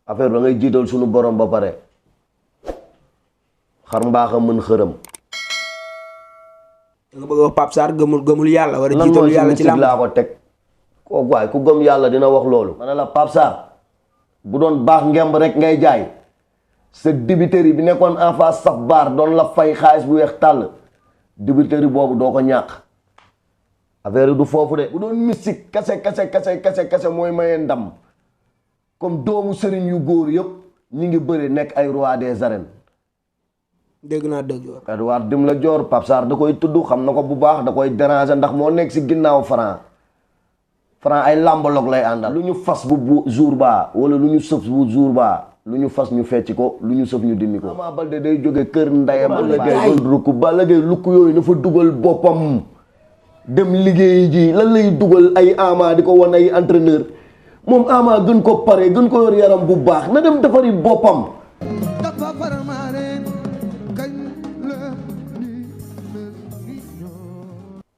affaire da ngay jiital suñu borom ba pare xar mbaaxa mën xërëm. da nga bëgg wax Pape Sarr gëmul yàlla. war a lan jiitalu mooy yàlla si ci làmb laa ko teg kooku waay ku gëm yàlla dina wax loolu. ma ne la Pape Sarr bu doon baax ngemb rek ngay jaay sa dibiteri bi nekkoon en face saf baar doon la fay xaalis bu weex tàll dibiteri boobu doo ko ñàkk. affaire du foofu de bu doon mystique kase mooy maye ndam comme doomu sëriñ yu góor yëpp ñi ngi bëri nekk ay roi des arènes. dégg naa dëgg yow. Edouard dim la joor Pape Sarr da koy tudd xam na ko bu baax da koy déranger ndax moo nekk si ginnaaw Franc ay làmbaloog lay àndal. lu ñu fas bu jour baa wala lu ñu sëf bu jour baa lu ñu fas ñu fecc ko lu ñu sëf ñu dindi ko. Ama Baldé day jóge kër ndeyam. Balla Gaye rukk Balla Gaye lukk yooyu na fa dugal boppam dem liggéey ji lan lay dugal ay Ama di ko wan ay entraîneur moom Ama gën ko pare gën ko yor yaram bu baax na dem defari boppam.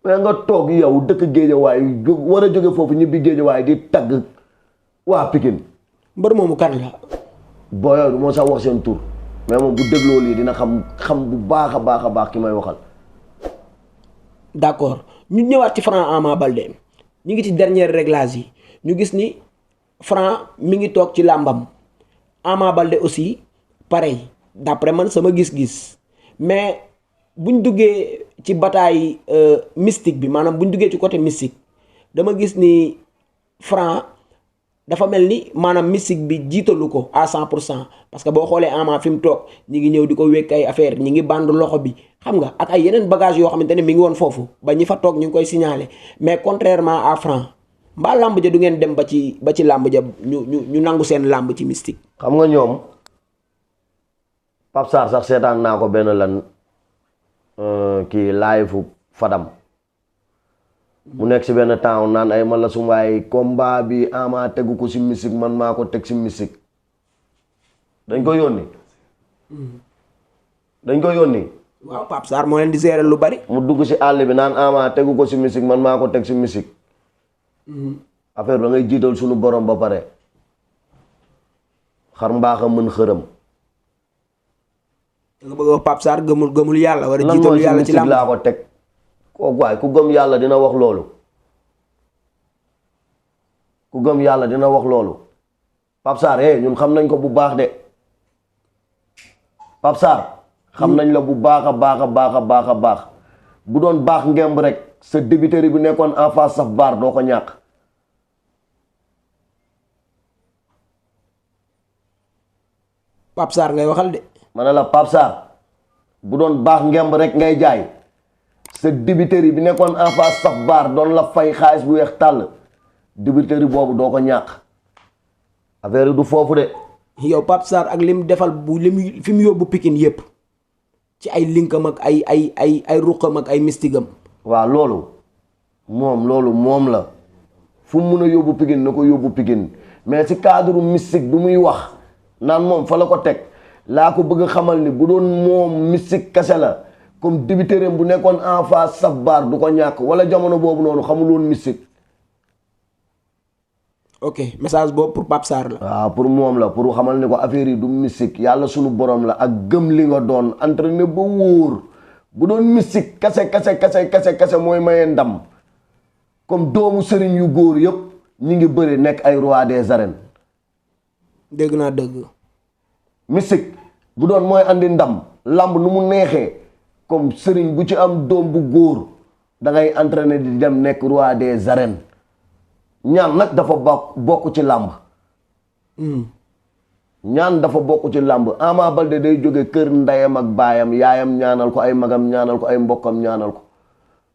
mais nga toog yow dëkk géejawaay war a jóge foofu ñibbi géejawaay di tagg waa Pikine. mbër moomu kan la. booyoo du moo sax wax seen tur mais moom bu dégloo lii dina xam bu baax a baax ki may waxal. d'accord ñu ñëwaat ci Franc Ama Baldé ñu ngi ci dernier réglage yi ñu gis ni Franc mi ngi toog ci làmbam Ama Baldé aussi pareil d'après man sama gis-gis mais buñ duggee ci bataille mystique bi maanaam buñ duggee ci côté mystique dama gis ni Franc dafa mel ni maanaam mystique bi jiitalu ko à 100% parce que boo xoolee Ama fi mu toog ñi ngi ñëw di ko wékk ay affaire ñi ngi bànd loxo bi xam nga ak ay yeneen bagage yoo xamante ne mi ngi woon foofu ba ñi fa toog ñu ngi koy signaler mais contrairement à Franc mbaa làmb ja du ngeen dem ba ci làmb ja ñu nangu seen làmb ci mystique. xam nga ñoom Pape Sarr sax seetaan naa ko benn lan kii live Fadam mu nekk si benn temps naan ay man la sumwaay combat bi Ama tegu ko si mystique man maa ko teg si mystique dañ ko yónni waaw Pape Sarr moo leen di gérer lu bari. mu dugg si àll bi naan Ama tegu ko si mystique man maa ko teg si mystique affaire da ngay jiital suñu borom ba pare xar mbaaxa mën xërëm. da nga bëgg wax Pape Sarr gëmul yàlla. war a jiitalu yàlla ci làmb laa ko teg kooku waay ku gëm yàlla dina wax loolu Pape Sarr ñun xam nañ ko bu baax de Pape Sarr xam nañ la bu baax a baax bu doon baax ngemb rek sa débiteri bi nekkoon en face saf baar doo ko ñàkk. Pape Sarr ngay waxal de. ma ne la Pape Sarr bu doon baax ngemb rek ngay jaay sa dibiteri bi nekkoon en face saf baar doon la fay xaalis bu weex tàll dibiteri boobu doo ko ñàkk affaire du foofu de. yow Pape Sarr ak lim defal fi mu yóbbu Pikine yépp ci ay linkam ak ay ruqam ak ay mystigam. waaw loolu moom la fu mu mun a yóbbu Pikine na ko yóbbu Pikine mais ci cadre mystique bi muy wax naan moom fa la ko teg laa ko bëgg a xamal ni bu doon moom mystique kese la comme dibitereem bu nekkoon en face saf baar du ko ñàkk wala jamono boobu noonu xamul woon mystique. ok message boobu pour Pape Sarr la. waaw pour moom la pour xamal ni ko affaire yi du mystique yàlla sunu borom la ak gëm li nga doon entraîné ba wóor bu doon mystique kese mooy maye ndam comme doomu sëriñ yu góor yëpp ñi ngi bëri nekk ay roi des arènes. dégg naa dëgg. mystique bu doon mooy andi ndam lamb nu mu neexee comme sëriñ bu ci am doom bu góor da ngay entraîné di dem nekk roi des arènes ñaan nag dafa bokk ci làmb ñaan dafa bokk ci làmb Ama Baldé day jóge kër ndeyam ak baayam yaayam ñaanal ko ay magam ñaanal ko ay mbokkam ñaanal ko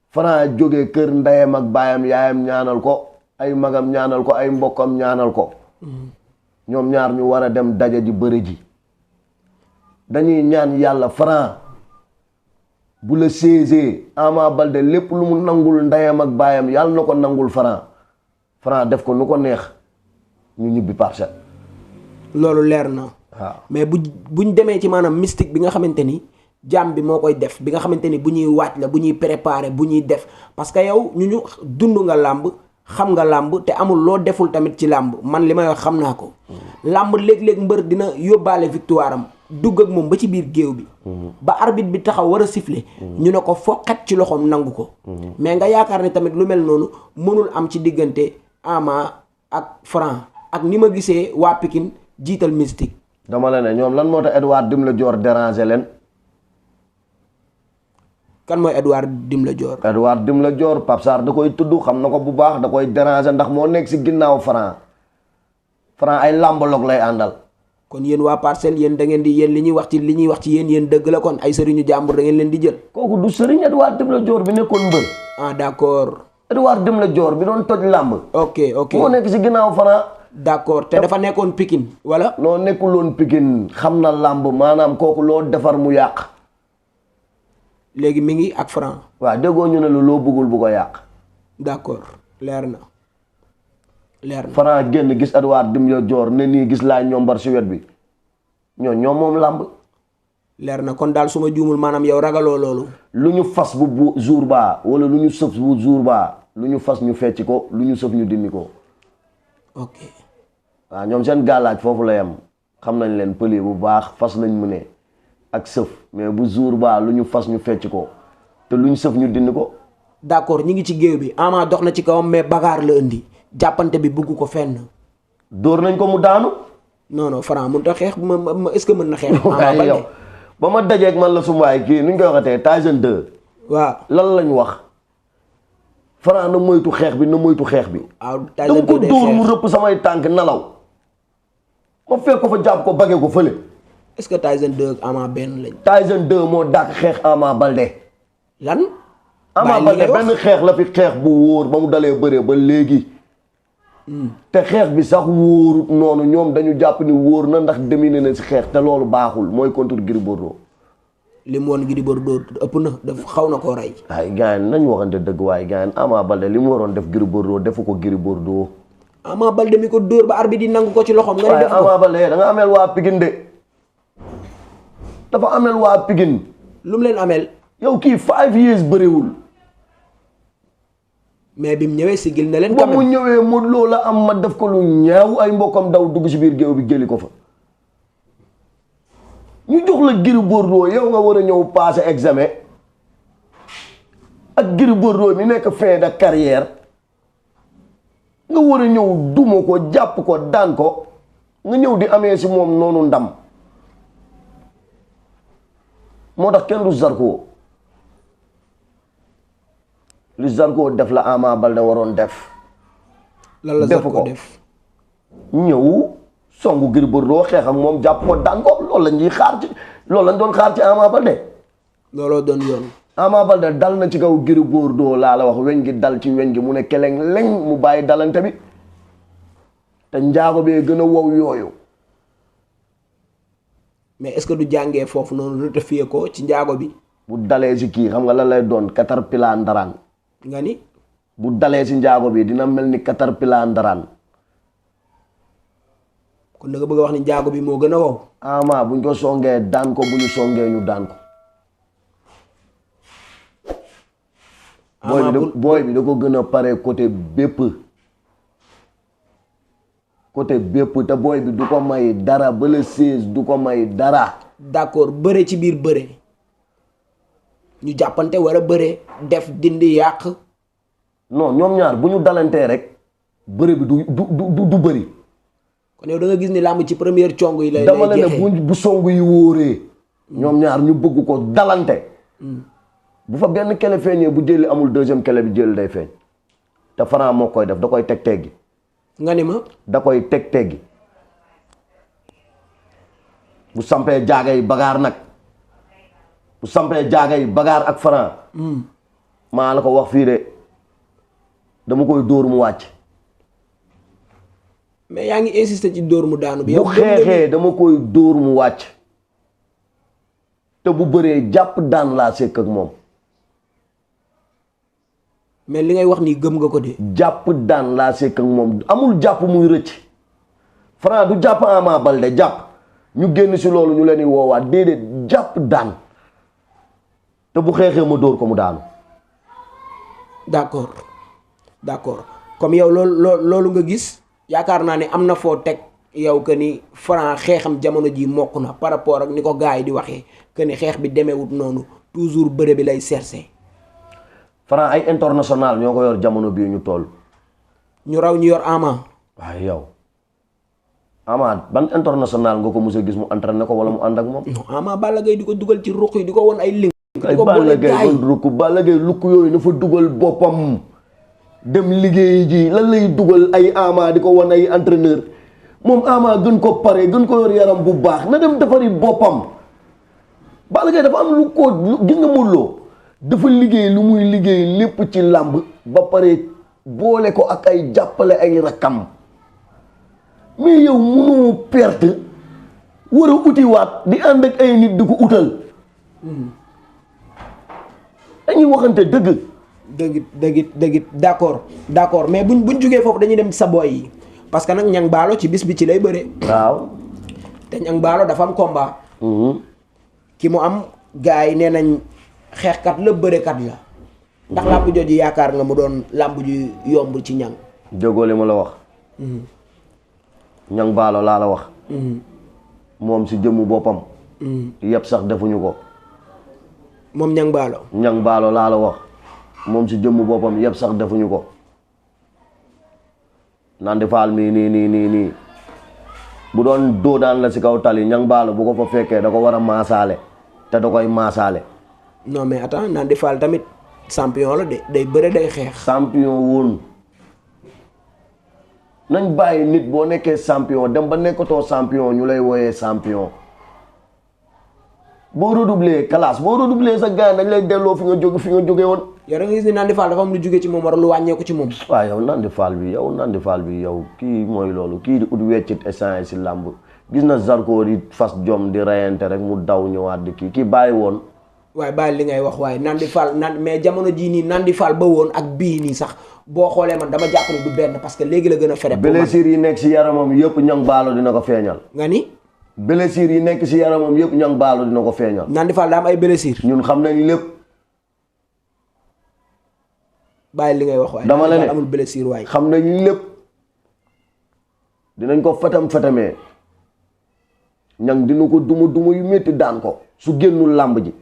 Franc jóge kër ndeyam ak baayam yaayam ñaanal ko ay magam ñaanal ko ay mbokkam ñaanal ko ñoom ñaar ñu war a dem daje ji bëri ji dañuy ñaan yàlla Franc bu la séesee Ama Baldé lépp lu mu nangul ndeyam ak baayam yàlla na ko nangul Franc def ko nu ko neex ñu ñibbi Parcelles. loolu leer na. waaw mais buñ demee ci maanaam mystique bi nga xamante ni jàmm bi moo koy def bi nga xamante ni bu ñuy waaj la bu ñuy préparer bu ñuy def parce que yow ñu dund nga làmb xam nga làmb te amul loo deful tamit ci làmb man li may wax xam naa ko. làmb léeg-léeg mbër dina yóbbaale victoire am dugg ak moom ba ci biir géew bi. ba arbitre bi taxaw war a siffler. ñu ne ko foqat ci loxoom nangu ko. mais nga yaakaar ne tamit lu mel noonu mënul am ci diggante Ama ak Franc ak ni ma gisee waa Pikine jiital mystique. dama la ne ñoom lan moo tax Edouard Dimla Dior déranger leen. kan mooy Edouard Dimla Dior. Edouard Dimla Dior Pape Sarr da koy tudd xam na ko bu baax da koy déranger ndax moo nekk si ginnaaw Franc ay làmbaloog lay àndal. kon yéen waa Parcelles yéen da ngeen di yéen li ñuy wax ci yéen dëgg la kon ay sëriñu jàmbur da ngeen leen di jël. kooku du sëriñ Edouard Dimla Dior bi nekkoon mbër. ah d'accord. Edouard Dimla Dior bi doon toj làmb. ok moo nekk si ginnaaw Franc. d'accord te dafa nekkoon Pikine wala. noo nekkuloon Pikine xam na làmb maanaam kooku loo defar mu yàq. léegi mi ngi ak Franc. waaw déggoo ñu ne la loo bëggul bu ko yàq. d'accord leer na. Franc génn gis Edouard Dimla Dior ne nii gis laa ñombar si wet bi ñoom moom làmb. leer na kon daal su ma juumul maanaam yow ragaloo loolu. lu ñu fas bu jour baa wala lu ñu sëf bu jour baa lu ñu fas ñu fecc ko lu ñu sëf ñu dindi ko. ok. waaw ñoom seen gàllaaj foofu la yem xam nañ leen pëli bu baax fas lañ mu ne ak sëf mais bu jour baa lu ñu fas ñu fecc ko te lu ñu sëf ñu dindi ko. d'accord ñi ngi ci géew bi Ama dox na ci kawam mais bagaar la indi jàppante bi bugg ko fenn. dóor nañ ko mu daanu. non Franc mënut a xeex ma est-ce que mën na xeex. waaye yow ba ma dajeeg man la sumuwaay kii nu ñu koy waxatee Tyson 2. waaw lan lañ wax. Franc na moytu xeex bi na moytu xeex bi. waaw Tyson 2 dama ko dóor mu rëpp samay tànk nalaw. ma fekk ko fa jàpp ko bagee ko fële. est-ce que Tyson 2 ak Ama benn lañ. Tyson 2 moo dàq xeex Ama Baldé. lan. Ama Baldé benn xeex la fi xeex bu wóor ba mu dalee bëree ba léegi. te xeex bi sax wóorut noonu ñoom dañu jàpp ni wóor na ndax demine na si xeex te loolu baaxul mooy contre Gris Bordeaux. li mu woon Gris Bordeaux ëpp na daf xaw na koo rey. waaye gars yi nañu waxante dëgg waaye gars yi Ama Baldé li mu waroon def Gris Bordeaux defu ko Gris Bordeaux. Ama Baldé mi ko dóor ba arbitre di nangu ko ci loxoom. nga ne def ko Ama Baldé da nga ameel waa Pikine de dafa ameel waa Pikine. lu mu leen ameel. yow kii 5 years bëriwul. mais bi mu ñëwee sigil na leen. ba mu ñëwee mu loola am ma def ko lu ñaaw ay mbokkam daw dugg si biir géew bi jëli ko fa. ñu jox la Gris Bordeaux yow nga war a ñëw passer examen ak Gris Bordeaux mi nekk fin de carrière nga war a ñëw duma ko jàpp ko daan ko nga ñëw di amee si moom noonu ndam moo tax kenn du Zarko li Zarko def la Ama Baldé waroon def. lan la Zarko def ñëw songu Gris Bordeaux xeex ak moom jàpp ko daan ko loolu la ñuy xaar ci loolu lañ doon xaar ci Ama Baldé. looloo doon yoon. Ama Baldé dal na ci kaw Gris Bordeaux laa la wax weñ gi dal ci weñ gi mu ne keleng leng mu bàyyi dalante bi te njaago bee gën a wow yooyu. mais est-ce que du jàngee foofu noonu rectifier ko ci njaago bi. bu dalee si kii xam nga lan lay doon caterpillar ndaraan. nga ni. bu dalee si njaago bi dina mel ni caterpillar ndaraan. kon da nga bëgg a wax ni njaago bi moo gën a wow. Ama buñ ko songee daan ko bu ñu songee ñu daan ko. booy bi da ko gën a pare côté bépp. côté bépp te booy bi du ko may dara ba le 16 du ko may dara. d'accord bëre ci biir bëre. ñu jàppante wala bëre def dindi yàq. non ñoom ñaar bu ñu dalantee rek bëre bi du bëri. kon yow da nga gis ni làmb ci première cong yi lay dama la ne bu song yi wóoree. ñoom ñaar ñu bëgg ko dalante. bu fa benn kele feeñee bu jëli amul deuxième kele bi jëli day feeñ. te Franc moo koy def da koy teg teggi. nga ni ma. da koy teg teggi. bu sampee jaaga yi bagaar nag. bu sampee jaaga yi bagaar ak Franc. maa la ko wax fii de dama koy dóor mu wàcc. mais yaa ngi insister ci dóor mu daanu bi. bu xeexee dama koy dóor mu wàcc. te bu bëree jàpp daan laa sekk ak moom. mais li ngay wax nii gëm nga ko de. jàpp daan laa sekk ak moom amul jàpp muy rëcc. Franc du jàpp Ama Baldé jàpp ñu génn si loolu ñu leen di woowaat déedéet jàpp daan. te bu xeexee ma dóor ko mu daanu. d'accord comme yow loolu nga gis yaakaar naa ne am na foo teg yow que ni Franc xeexam jamono ji mokk na par rapport ak ni ko gars yi di waxee que ni xeex bi demeewut noonu toujours bëre bi lay chercher. Franc ay international ñoo ko yor jamono bii ñu toll. ñu raw ñu yor Ama. waaye yow Ama ban international nga ko mos a gis mu entraîné ko wala mu ànd ak moom. non Ama Balla Gaye di ko dugal ci ruq yi di ko won ay link. ay Balla Gaye doon rukk Balla Gaye lukk yooyu na fa dugal boppam dem liggéey ji lan lay dugal ay Ama di ko wan ay entraîneur moom Ama gën ko pare gën ko yor yaram bu baax na dem defari boppam Balla Gaye dafa am lu ko gis nga Modou Lo dafa liggéey lu muy liggéey lépp ci làmb ba pare boole ko ak ay jàppale ay rakkam mais yow mënoo perte war a utiwaat di ànd ak ay nit di ko utal dañuy waxante dëgg d'accord mais buñ jugee foofu dañuy dem sa boy yi parce que nag Niang Ballo ci bis bi ci lay bëre. waaw. te Niang Ballo dafa am combat. ki mu am gars yi nee nañ xeexkat la bërekat la. ndax làmb jooju yaakaar nga mu doon làmb ju yomb ci Niang. jógoo li ma la wax. Niang Ballo laa la wax. moom si jëmmu boppam. yëpp sax defuñu ko. moom Niang Ballo. Niang Ballo laa la wax moom si jëmmu boppam yëpp sax defuñu ko. Nandi Fall mii nii bu doon doo daan la si kaw tali Niang Ballo bu ko fa fekkee da ko war a maasaale te da koy maasaale. non mais attends Nandi Fall tamit champion la de day bëre day xeex. champion woon nañ bàyyi nit boo nekkee champion dem ba nekkatoo champion ñu lay wooyee champion. boo redoublé classe boo redoublé sa gars dañ lay delloo fi nga jóge woon. yow da nga gis ni Nandi Fall dafa am lu jóge ci moom war lu wàññeeku ci moom. waaw yow Nandi Fall bi yow kii mooy loolu kii di ut weccit essence si làmb gis na Zarko di fas jom di reyante rek mu daw ñëwaat di kii bàyyi woon. waaye bàyyi li ngay wax waaye Nandi Fall mais jamono jii nii Nandi Fall ba woon ak bii nii sax boo xoolee man dama jàpp ne du benn parce que léegi la gën a fere. blessure yi nekk si yaramam yëpp Niang Ballo dina ko feeñal. nga ni. blessure yi nekk si yaramam yëpp Niang Ballo dina ko feeñal. Nandi Fall daa am ay blessure. ñun xam nañ lépp. bàyyi li ngay wax waaye. dama la ne amul blessure waaye. xam nañ lépp dinañ ko fetamee Niang dina ko duma yu métti daan ko su génnul làmb ji.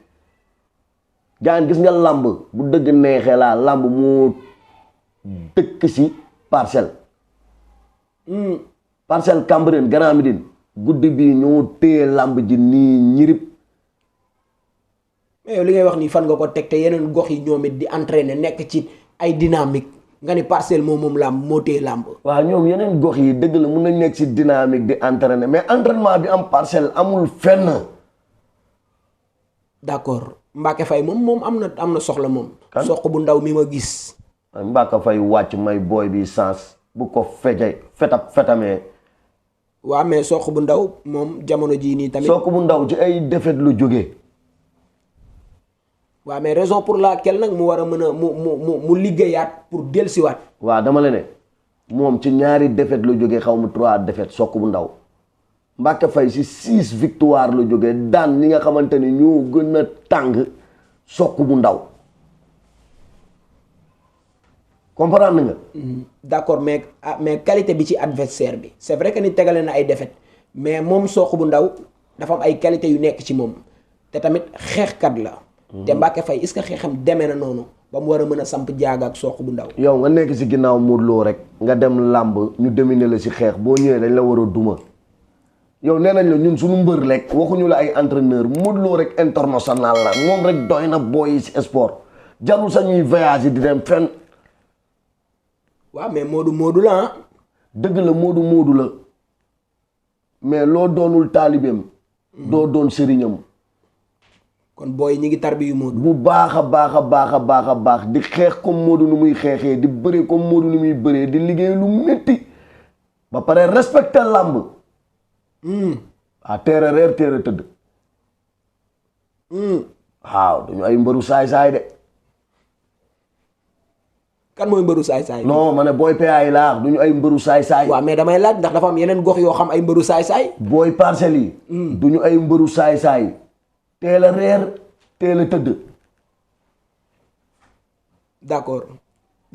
gaan gis nga làmb bu dëgg neexee laa làmb moo dëkk si parcelle. parcelle Cambérène Grand Médine guddi bii ñoo téye làmb ji nii ñirib. mais yow li ngay wax nii fan nga ko teg te yeneen gox yi ñoom it di entraîner nekk ci ay dynamique nga ni parcelle moom làmb moo téye làmb. waaw ñoom yeneen gox yi dëgg la mun nañ nekk si dynamique di entraîner mais entraînement bi am parcelle amul fenn. d'accord Mbacke Faye moom am na soxla moom. soq bu ndaw mi ma gis. Mbacke Faye wàcc may booy bi sens bu ko fetamee. waaw mais soq bu ndaw moom jamono jii nii tamit. soq bu ndaw ci ay défaite lu jógee. waaw mais raison pour laquelle nag mu war a mën a mu liggéeyaat pour dellusiwaat. waaw dama la ne moom ci ñaari défaite lu jógee xaw ma 3 défaite soq bu ndaw. Mbacke Faye si 6 victoire la jógee daan ñi nga xamante ni ñoo gën a tàng soq bu ndaw. comprendre nga. d'accord mais qualité bi ci adversaire bi c'est vrai que ni tegale na ay défaite mais moom soq bu ndaw dafa am ay qualité yu nekk ci moom te tamit xeexkat la. te Mbacke Faye est-ce que xeexam demee na noonu ba mu war a mën a samp jaaga ak soq bu ndaw. yow nga nekk si ginnaaw Modou Lo rek nga dem làmb ñu dominer la si xeex boo ñëwee dañ la war a duma. yow nee nañ la ñun suñu mbër rek waxuñu la ay entraîneur Modou Lo rek international la moom rek doy na booy si sport jarul sa ñuy voyage di dem fenn. waaw mais Modou la ah. dëgg la Modou la mais loo doonul taalibeem. doo doon sëriñam. kon booy ñi ngi tarbi yu Modou. bu baax a baax di xeex comme Modou nu muy xeexee di bëree comme Modou nu muy bëree di liggéey lu métti ba pare respecté làmb. teere reer teere tëdd. waaw duñu ay mbëru saay-saay de. kan mooy mbëru saay-saay. non ma ne booy PA yi laa duñu ay mbëru saay-saay. waaw mais damay laaj ndax dafa am yeneen gox yoo xam ay mbëru saay-saay. booy parcelles yi. duñu ay mbëru saay-saay. teel a reer teel a tëdd. d'accord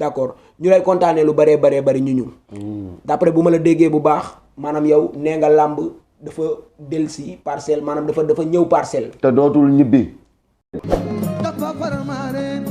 d'accord ñu lay kontaanee lu bëree bëri ñu d'après bu ma la déggee bu baax maanaam yow nee nga làmb dafa delsi parcelle maanaam dafa ñëw parcelle. te dootul ñibbi. dafa faramaare